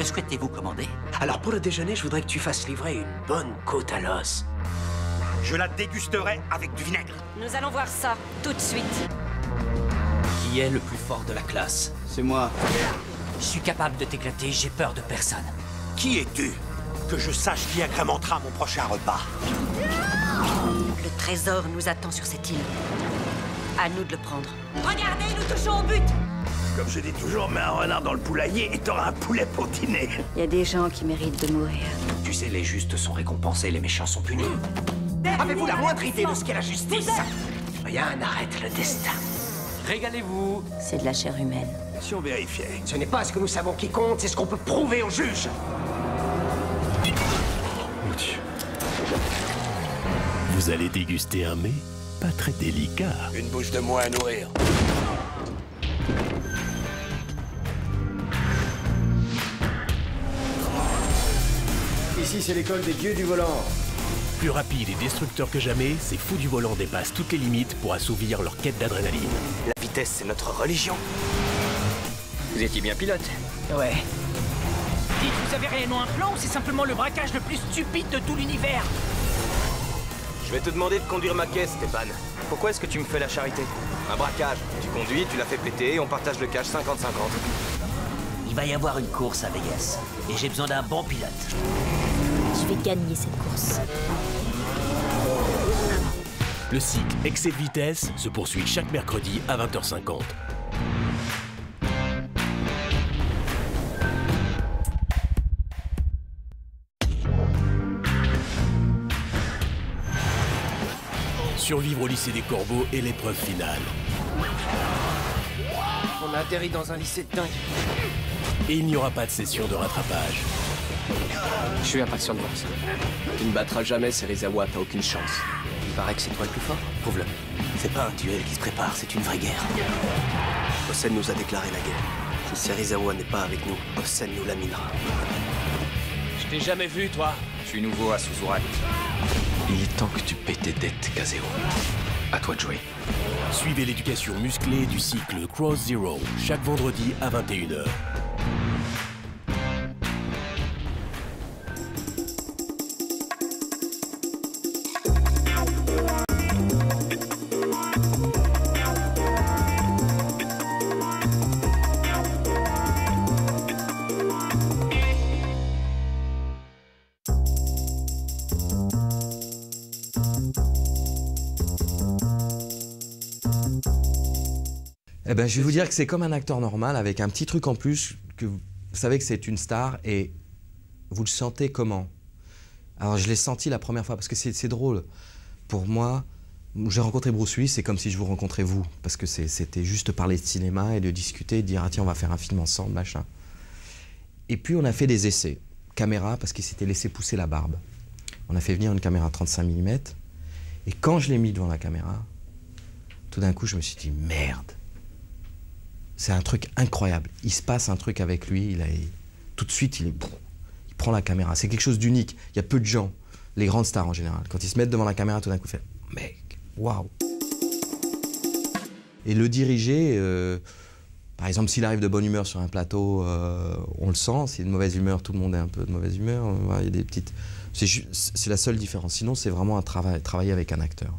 Que souhaitez-vous commander? Alors pour le déjeuner, je voudrais que tu fasses livrer une bonne côte à l'os. Je la dégusterai avec du vinaigre. Nous allons voir ça, tout de suite. Qui est le plus fort de la classe? C'est moi. Je suis capable de t'éclater, j'ai peur de personne. Qui es-tu? Que je sache qui agrémentera mon prochain repas. Le trésor nous attend sur cette île. À nous de le prendre. Regardez, nous touchons au but! Comme je dis toujours, mets un renard dans le poulailler et t'auras un poulet pour dîner. Il y a des gens qui méritent de mourir. Tu sais, les justes sont récompensés, les méchants sont punis. Avez-vous la moindre idée de ce qu'est la justice? Rien n'arrête le destin. Régalez-vous. C'est de la chair humaine. Si on vérifiait, ce n'est pas ce que nous savons qui compte, c'est ce qu'on peut prouver au juge. Mon Dieu. Vous allez déguster un mets pas très délicat. Une bouche de moins à nourrir. Ici, c'est l'école des dieux du volant. Plus rapide et destructeur que jamais, ces fous du volant dépassent toutes les limites pour assouvir leur quête d'adrénaline. La vitesse, c'est notre religion. Vous étiez bien pilote. Ouais. Dites, vous avez réellement un plan ou c'est simplement le braquage le plus stupide de tout l'univers? Je vais te demander de conduire ma caisse, Stéphane. Pourquoi est-ce que tu me fais la charité? Un braquage. Tu conduis, tu la fais péter et on partage le cash 50-50. Il va y avoir une course à Vegas. Et j'ai besoin d'un bon pilote. Je vais gagner cette course. Le cycle Excès de vitesse se poursuit chaque mercredi à 20h50. Survivre au lycée des Corbeaux est l'épreuve finale. On a atterri dans un lycée de dingue. Et il n'y aura pas de session de rattrapage. Je suis impatient de voir ça. Tu ne battras jamais Serizawa, t'as aucune chance. Il paraît que c'est toi le plus fort. Prouve-le. C'est pas un duel qui se prépare, c'est une vraie guerre. Osen nous a déclaré la guerre. Si Serizawa n'est pas avec nous, Osen nous laminera. Je t'ai jamais vu, toi. Je suis nouveau à Suzuran. Il est temps que tu paies tes dettes, Kazeo. À toi de jouer. Suivez l'éducation musclée du cycle Cross Zero, chaque vendredi à 21h. Eh ben, je vais vous dire que c'est comme un acteur normal avec un petit truc en plus, que vous savez que c'est une star et vous le sentez comment? Alors je l'ai senti la première fois parce que c'est drôle. Pour moi, j'ai rencontré Bruce Willis, c'est comme si je vous rencontrais vous, parce que c'était juste parler de cinéma et de discuter, et de dire ah tiens on va faire un film ensemble, machin. Et puis on a fait des essais, caméra parce qu'il s'était laissé pousser la barbe. On a fait venir une caméra 35 mm et quand je l'ai mis devant la caméra, tout d'un coup je me suis dit merde. C'est un truc incroyable. Il se passe un truc avec lui. Tout de suite, il prend la caméra. C'est quelque chose d'unique. Il y a peu de gens, les grandes stars en général, quand ils se mettent devant la caméra, tout d'un coup, ils font « Mec, waouh !» Et le diriger, par exemple, s'il arrive de bonne humeur sur un plateau, on le sent. S'il est de mauvaise humeur, tout le monde est un peu de mauvaise humeur. Il y a des petites... C'est la seule différence. Sinon, c'est vraiment un travailler avec un acteur.